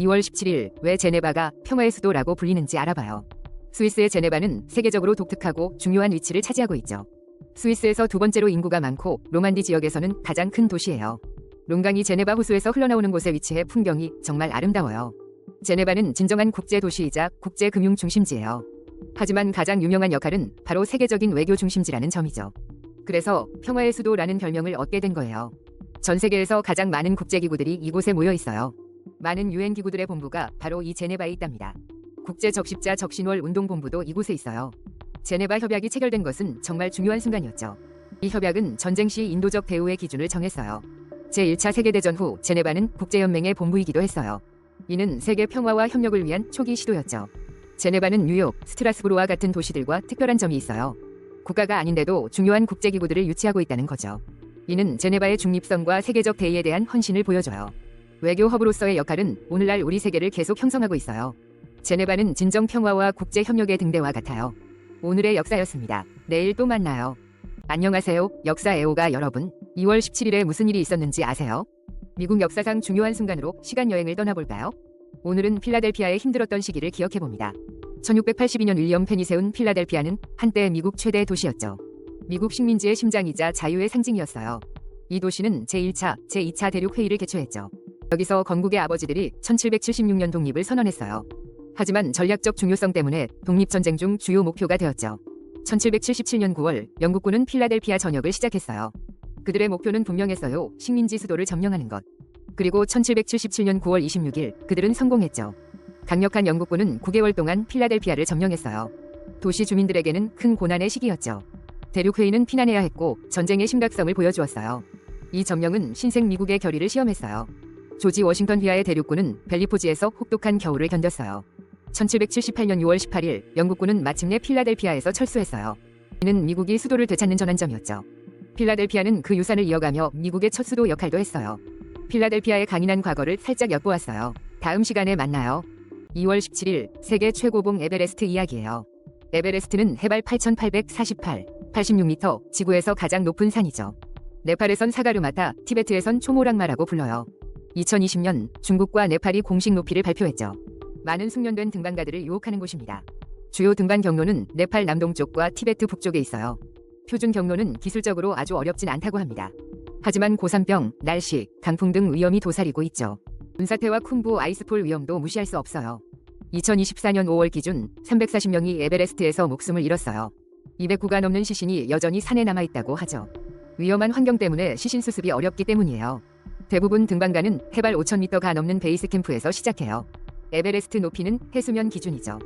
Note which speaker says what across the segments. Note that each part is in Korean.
Speaker 1: 2월 17일 왜 제네바가 평화의 수도라고 불리는지 알아봐요. 스위스의 제네바는 세계적으로 독특하고 중요한 위치를 차지하고 있죠. 스위스에서 두 번째로 인구가 많고 로만디 지역에서는 가장 큰 도시예요. 롱강이 제네바 호수에서 흘러나오는 곳에 위치해 풍경이 정말 아름다워요. 제네바는 진정한 국제 도시이자 국제 금융 중심지예요. 하지만 가장 유명한 역할은 바로 세계적인 외교 중심지라는 점이죠. 그래서 평화의 수도라는 별명을 얻게 된 거예요. 전 세계에서 가장 많은 국제기구들이 이곳에 모여 있어요. 많은 유엔 기구들의 본부가 바로 이 제네바에 있답니다. 국제적십자 적신월 운동본부도 이곳에 있어요. 제네바 협약이 체결된 것은 정말 중요한 순간이었죠. 이 협약은 전쟁 시 인도적 대우의 기준을 정했어요. 제1차 세계대전 후 제네바는 국제연맹의 본부이기도 했어요. 이는 세계 평화와 협력을 위한 초기 시도였죠. 제네바는 뉴욕, 스트라스부르와 같은 도시들과 특별한 점이 있어요. 국가가 아닌데도 중요한 국제기구들을 유치하고 있다는 거죠. 이는 제네바의 중립성과 세계적 대의에 대한 헌신을 보여줘요. 외교 허브로서의 역할은 오늘날 우리 세계를 계속 형성하고 있어요. 제네바는 진정 평화와 국제 협력의 등대와 같아요. 오늘의 역사였습니다. 내일 또 만나요. 안녕하세요. 역사 애호가 여러분. 2월 17일에 무슨 일이 있었는지 아세요? 미국 역사상 중요한 순간으로 시간 여행을 떠나볼까요? 오늘은 필라델피아의 힘들었던 시기를 기억해봅니다. 1682년 윌리엄 펜이 세운 필라델피아는 한때 미국 최대 도시였죠. 미국 식민지의 심장이자 자유의 상징이었어요. 이 도시는 제1차, 제2차 대륙회의를 개최했죠. 여기서 건국의 아버지들이 1776년 독립을 선언했어요. 하지만 전략적 중요성 때문에 독립전쟁 중 주요 목표가 되었죠. 1777년 9월 영국군은 필라델피아 전역을 시작했어요. 그들의 목표는 분명했어요. 식민지 수도를 점령하는 것. 그리고 1777년 9월 26일 그들은 성공했죠. 강력한 영국군은 9개월 동안 필라델피아를 점령했어요. 도시 주민들에게는 큰 고난의 시기였죠. 대륙회의는 피난해야 했고 전쟁의 심각성을 보여주었어요. 이 점령은 신생 미국의 결의를 시험했어요. 조지 워싱턴 휘하의 대륙군은 벨리포지에서 혹독한 겨울을 견뎠어요. 1778년 6월 18일 영국군은 마침내 필라델피아에서 철수했어요. 이는 미국이 수도를 되찾는 전환점이었죠. 필라델피아는 그 유산을 이어가며 미국의 첫 수도 역할도 했어요. 필라델피아의 강인한 과거를 살짝 엿보았어요. 다음 시간에 만나요. 2월 17일 세계 최고봉 에베레스트 이야기예요. 에베레스트는 해발 8,848, 86m, 지구에서 가장 높은 산이죠. 네팔에선 사가르마타, 티베트에선 초모랑마라고 불러요. 2020년 중국과 네팔이 공식 높이를 발표했죠. 많은 숙련된 등반가들을 유혹하는 곳입니다. 주요 등반 경로는 네팔 남동쪽과 티베트 북쪽에 있어요. 표준 경로는 기술적으로 아주 어렵진 않다고 합니다. 하지만 고산병, 날씨, 강풍 등 위험이 도사리고 있죠. 눈사태와 쿤부 아이스폴 위험도 무시할 수 없어요. 2024년 5월 기준 340명이 에베레스트에서 목숨을 잃었어요. 209가 넘는 시신이 여전히 산에 남아있다고 하죠. 위험한 환경 때문에 시신 수습이 어렵기 때문이에요. 대부분 등반가는 해발 5,000m가 넘는 베이스 캠프에서 시작해요. 에베레스트 높이는 해수면 기준이죠.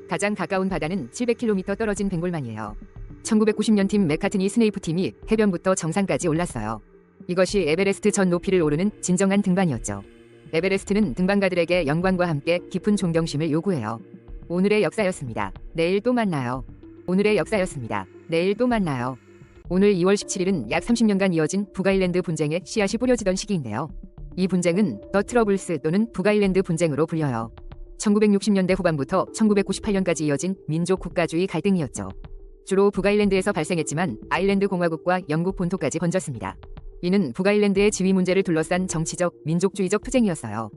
Speaker 1: 가장 가까운 바다는 700km 떨어진 벵골만이에요. 1990년 팀 맥카트니 스네이프 팀이 해변부터 정상까지 올랐어요. 이것이 에베레스트 전 높이를 오르는 진정한 등반이었죠. 에베레스트는 등반가들에게 영광과 함께 깊은 존경심을 요구해요. 오늘의 역사였습니다. 내일 또 만나요. 오늘의 역사였습니다. 내일 또 만나요. 오늘 2월 17일은 약 30년간 이어진 북아일랜드 분쟁의 씨앗이 뿌려지던 시기인데요. 이 분쟁은 더 트러블스 또는 북아일랜드 분쟁으로 불려요. 1960년대 후반부터 1998년까지 이어진 민족 국가주의 갈등이었죠. 주로 북아일랜드에서 발생했지만 아일랜드 공화국과 영국 본토까지 번졌습니다. 이는 북아일랜드의 지위 문제를 둘러싼 정치적, 민족주의적 투쟁이었어요.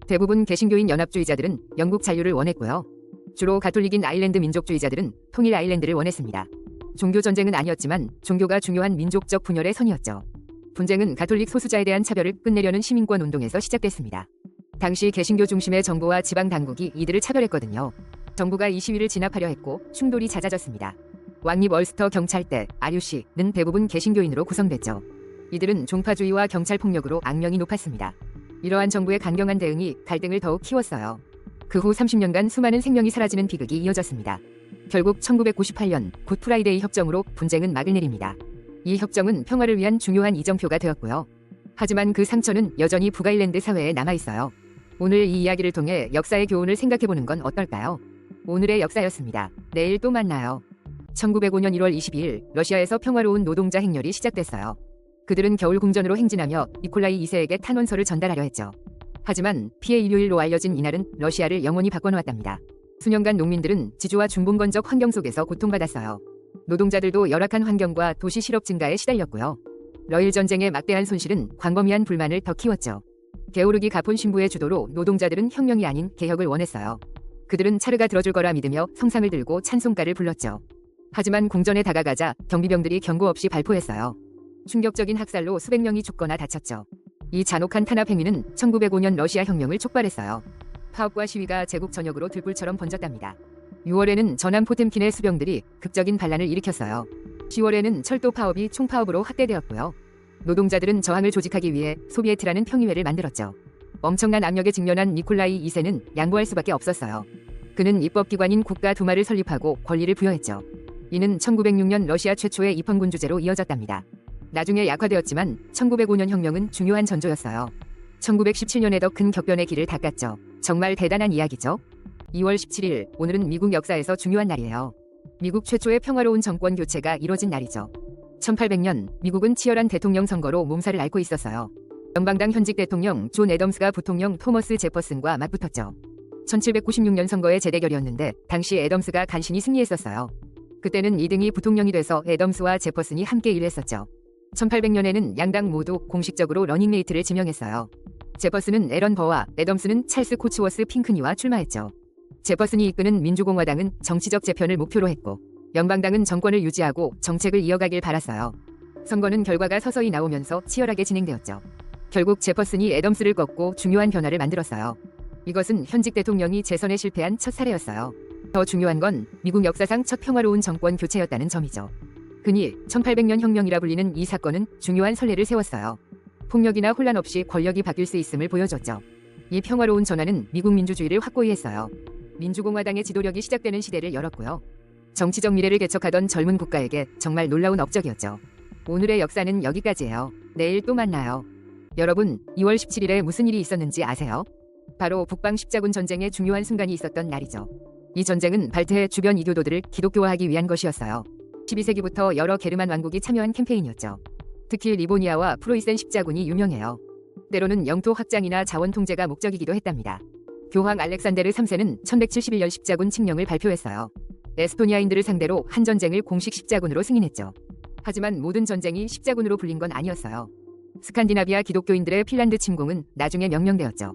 Speaker 1: 대부분 개신교인 연합주의자들은 영국 잔류를 원했고요. 주로 가톨릭인 아일랜드 민족주의자들은 통일 아일랜드를 원했습니다. 종교 전쟁은 아니었지만 종교가 중요한 민족적 분열의 선이었죠. 분쟁은 가톨릭 소수자에 대한 차별을 끝내려는 시민권 운동에서 시작됐습니다. 당시 개신교 중심의 정부와 지방 당국이 이들을 차별했거든요. 정부가 이 시위를 진압하려 했고 충돌이 잦아졌습니다. 왕립 얼스터 경찰대, RUC는 대부분 개신교인으로 구성됐죠. 이들은 종파주의와 경찰 폭력으로 악명이 높았습니다. 이러한 정부의 강경한 대응이 갈등을 더욱 키웠어요. 그 후 30년간 수많은 생명이 사라지는 비극이 이어졌습니다. 결국 1998년 굿 프라이데이 협정으로 분쟁은 막을 내립니다. 이 협정은 평화를 위한 중요한 이정표가 되었고요. 하지만 그 상처는 여전히 북아일랜드 사회에 남아있어요. 오늘 이 이야기를 통해 역사의 교훈을 생각해보는 건 어떨까요? 오늘의 역사였습니다. 내일 또 만나요. 1905년 1월 22일 러시아에서 평화로운 노동자 행렬이 시작됐어요. 그들은 겨울 궁전으로 행진하며 니콜라이 2세에게 탄원서를 전달하려 했죠. 하지만 피해 일요일로 알려진 이날은 러시아를 영원히 바꿔놓았답니다. 수년간 농민들은 지주와 중봉건적 환경 속에서 고통받았어요. 노동자들도 열악한 환경과 도시 실업 증가에 시달렸고요. 러일 전쟁의 막대한 손실은 광범위한 불만을 더 키웠죠. 게오르기 가폰 신부의 주도로 노동자들은 혁명이 아닌 개혁을 원했어요. 그들은 차르가 들어줄 거라 믿으며 성상을 들고 찬송가를 불렀죠. 하지만 궁전에 다가가자 경비병들이 경고 없이 발포했어요. 충격적인 학살로 수백 명이 죽거나 다쳤죠. 이 잔혹한 탄압 행위는 1905년 러시아 혁명을 촉발했어요. 파업과 시위가 제국 전역으로 들불처럼 번졌답니다. 6월에는 전함 포템킨의 수병들이 극적인 반란을 일으켰어요. 10월에는 철도 파업이 총파업으로 확대되었고요. 노동자들은 저항을 조직하기 위해 소비에트라는 평의회를 만들었죠. 엄청난 압력에 직면한 니콜라이 2세는 양보할 수밖에 없었어요. 그는 입법기관인 국가두마를 설립하고 권리를 부여했죠. 이는 1906년 러시아 최초의 입헌군 주제로 이어졌답니다. 나중에 약화되었지만 1905년 혁명은 중요한 전조였어요. 1917년에 더 큰 격변의 길을 닦았죠. 정말 대단한 이야기죠. 2월 17일, 오늘은 미국 역사에서 중요한 날이에요. 미국 최초의 평화로운 정권 교체가 이뤄진 날이죠. 1800년, 미국은 치열한 대통령 선거로 몸살을 앓고 있었어요. 연방당 현직 대통령 존 애덤스가 부통령 토머스 제퍼슨과 맞붙었죠. 1796년 선거의 재대결이었는데 당시 애덤스가 간신히 승리했었어요. 그때는 2등이 부통령이 돼서 애덤스와 제퍼슨이 함께 일했었죠. 1800년에는 양당 모두 공식적으로 러닝메이트를 지명했어요. 제퍼슨은 에런 버와 애덤스는 찰스 코츠워스 핑크니와 출마했죠. 제퍼슨이 이끄는 민주공화당은 정치적 재편을 목표로 했고 연방당은 정권을 유지하고 정책을 이어가길 바랐어요. 선거는 결과가 서서히 나오면서 치열하게 진행되었죠. 결국 제퍼슨이 애덤스를 꺾고 중요한 변화를 만들었어요. 이것은 현직 대통령이 재선에 실패한 첫 사례였어요. 더 중요한 건 미국 역사상 첫 평화로운 정권 교체였다는 점이죠. 흔히 1800년 혁명이라 불리는 이 사건은 중요한 선례를 세웠어요. 폭력이나 혼란 없이 권력이 바뀔 수 있음을 보여줬죠. 이 평화로운 전환은 미국 민주주의를 확고히 했어요. 민주공화당의 지도력이 시작되는 시대를 열었고요. 정치적 미래를 개척하던 젊은 국가에게 정말 놀라운 업적이었죠. 오늘의 역사는 여기까지예요. 내일 또 만나요. 여러분, 2월 17일에 무슨 일이 있었는지 아세요? 바로 북방 십자군 전쟁의 중요한 순간이 있었던 날이죠. 이 전쟁은 발트해 주변 이교도들을 기독교화하기 위한 것이었어요. 12세기부터 여러 게르만 왕국이 참여한 캠페인이었죠. 특히 리보니아와 프로이센 십자군이 유명해요. 때로는 영토 확장이나 자원 통제가 목적이기도 했답니다. 교황 알렉산데르 3세는 1171년 십자군 칙령을 발표했어요. 에스토니아인들을 상대로 한 전쟁을 공식 십자군으로 승인했죠. 하지만 모든 전쟁이 십자군으로 불린 건 아니었어요. 스칸디나비아 기독교인들의 핀란드 침공은 나중에 명령되었죠.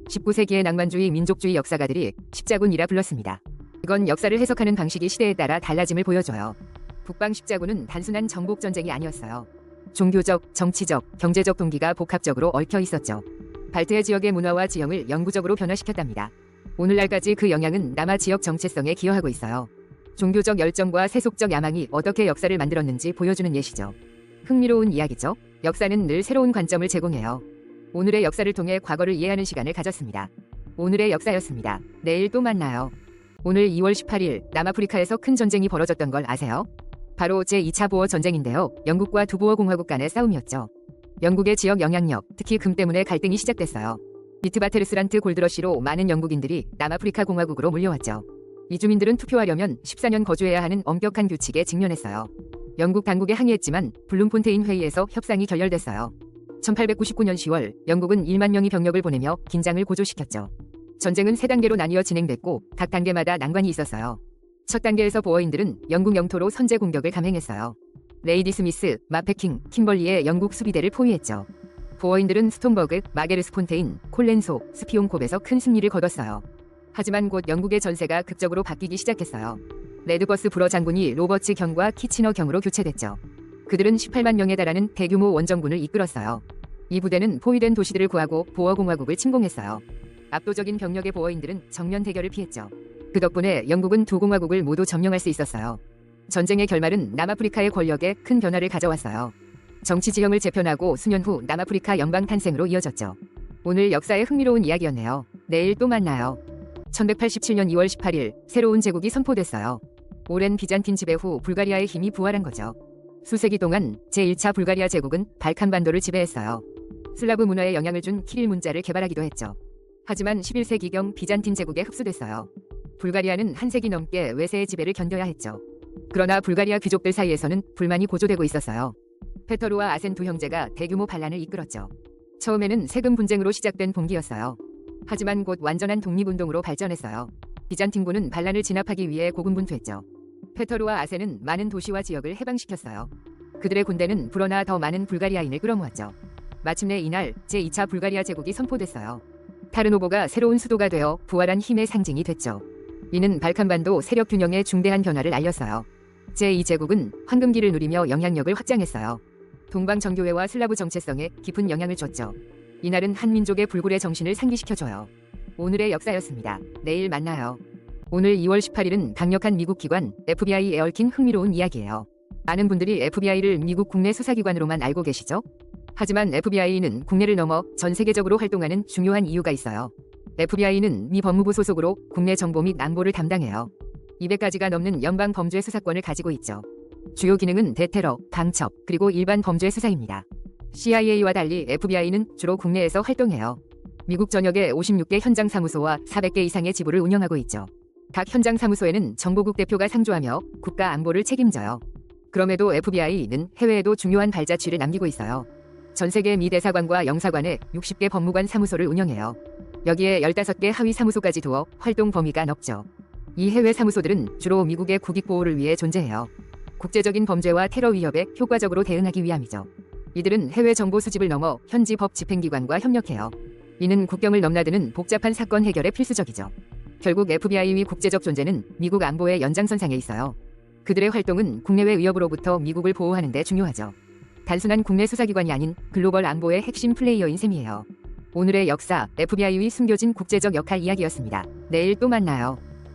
Speaker 1: 19세기의 낭만주의 민족주의 역사가들이 십자군이라 불렀습니다. 이건 역사를 해석하는 방식이 시대에 따라 달라짐을 보여줘요. 북방 십자군은 단순한 정복 전쟁이 아니었어요. 종교적, 정치적, 경제적 동기가 복합적으로 얽혀 있었죠. 발트해 지역의 문화와 지형을 영구적으로 변화시켰답니다. 오늘날까지 그 영향은 남아 지역 정체성에 기여하고 있어요. 종교적 열정과 세속적 야망이 어떻게 역사를 만들었는지 보여주는 예시죠. 흥미로운 이야기죠. 역사는 늘 새로운 관점을 제공해요. 오늘의 역사를 통해 과거를 이해하는 시간을 가졌습니다. 오늘의 역사였습니다. 내일 또 만나요. 오늘 2월 18일 남아프리카에서 큰 전쟁이 벌어졌던 걸 아세요? 바로 제2차 보어 전쟁인데요. 영국과 두 보어 공화국 간의 싸움이었죠. 영국의 지역 영향력, 특히 금 때문에 갈등이 시작됐어요. 비트바테르스란트 골드러시로 많은 영국인들이 남아프리카 공화국으로 몰려왔죠. 이주민들은 투표하려면 14년 거주해야 하는 엄격한 규칙에 직면했어요. 영국 당국에 항의했지만 블룸폰테인 회의에서 협상이 결렬됐어요. 1899년 10월 영국은 1만 명의 병력을 보내며 긴장을 고조시켰죠. 전쟁은 3단계로 나뉘어 진행됐고 각 단계마다 난관이 있었어요. 첫 단계에서 보어인들은 영국 영토로 선제 공격을 감행했어요. 레이디 스미스, 마페킹, 킴벌리의 영국 수비대를 포위했죠. 보어인들은 스톤버그, 마게르스폰테인, 콜렌소, 스피온콥에서 큰 승리를 거뒀어요. 하지만 곧 영국의 전세가 극적으로 바뀌기 시작했어요. 레드버스 브러 장군이 로버츠 경과 키치너 경으로 교체됐죠. 그들은 18만 명에 달하는 대규모 원정군을 이끌었어요. 이 부대는 포위된 도시들을 구하고 보어 공화국을 침공했어요. 압도적인 병력의 보어인들은 정면 대결을 피했죠. 그 덕분에 영국은 두 공화국을 모두 점령할 수 있었어요. 전쟁의 결말은 남아프리카의 권력에 큰 변화를 가져왔어요. 정치 지형을 재편하고 수년 후 남아프리카 연방 탄생으로 이어졌죠. 오늘 역사의 흥미로운 이야기였네요. 내일 또 만나요. 1187년 2월 18일 새로운 제국이 선포됐어요. 오랜 비잔틴 지배 후 불가리아의 힘이 부활한 거죠. 수세기 동안 제1차 불가리아 제국은 발칸반도를 지배했어요. 슬라브 문화에 영향을 준 키릴 문자를 개발하기도 했죠. 하지만 11세기경 비잔틴 제국에 흡수됐어요. 불가리아는 한 세기 넘게 외세의 지배를 견뎌야 했죠. 그러나 불가리아 귀족들 사이에서는 불만이 고조되고 있었어요. 페터루와 아센 두 형제가 대규모 반란을 이끌었죠. 처음에는 세금 분쟁으로 시작된 봉기였어요. 하지만 곧 완전한 독립운동으로 발전했어요. 비잔틴군은 반란을 진압하기 위해 고군분투했죠. 페터루와 아센은 많은 도시와 지역을 해방시켰어요. 그들의 군대는 불어나 더 많은 불가리아인을 끌어모았죠. 마침내 이날 제2차 불가리아 제국이 선포됐어요. 타르노보가 새로운 수도가 되어 부활한 힘의 상징이 됐죠. 이는 발칸반도 세력 균형에 중대한 변화를 알렸어요. 제2제국은 황금기를 누리며 영향력을 확장했어요. 동방 정교회와 슬라브 정체성에 깊은 영향을 줬죠. 이날은 한 민족의 불굴의 정신을 상기시켜줘요. 오늘의 역사였습니다. 내일 만나요. 오늘 2월 18일은 강력한 미국 기관 FBI에 얽힌 흥미로운 이야기예요. 많은 분들이 FBI를 미국 국내 수사기관으로만 알고 계시죠? 하지만 FBI는 국내를 넘어 전 세계적으로 활동하는 중요한 이유가 있어요. FBI는 미 법무부 소속으로 국내 정보 및 안보를 담당해요. 200가지가 넘는 연방 범죄 수사권을 가지고 있죠. 주요 기능은 대테러, 방첩, 그리고 일반 범죄 수사입니다. CIA와 달리 FBI는 주로 국내에서 활동해요. 미국 전역에 56개 현장 사무소와 400개 이상의 지부를 운영하고 있죠. 각 현장 사무소에는 정보국 대표가 상주하며 국가 안보를 책임져요. 그럼에도 FBI는 해외에도 중요한 발자취를 남기고 있어요. 전 세계 미 대사관과 영사관에 60개 법무관 사무소를 운영해요. 여기에 15개 하위 사무소까지 두어 활동 범위가 넓죠. 이 해외 사무소들은 주로 미국의 국익 보호를 위해 존재해요. 국제적인 범죄와 테러 위협에 효과적으로 대응하기 위함이죠. 이들은 해외 정보 수집을 넘어 현지 법 집행기관과 협력해요. 이는 국경을 넘나드는 복잡한 사건 해결에 필수적이죠. 결국 FBI의 국제적 존재는 미국 안보의 연장선상에 있어요. 그들의 활동은 국내외 위협으로부터 미국을 보호하는 데 중요하죠. 단순한 국내 수사기관이 아닌 글로벌 안보의 핵심 플레이어인 셈이에요. 오늘의 역사, FBI의 숨겨진 국제적 역할 이야기였습니다. 내일 또 만나요.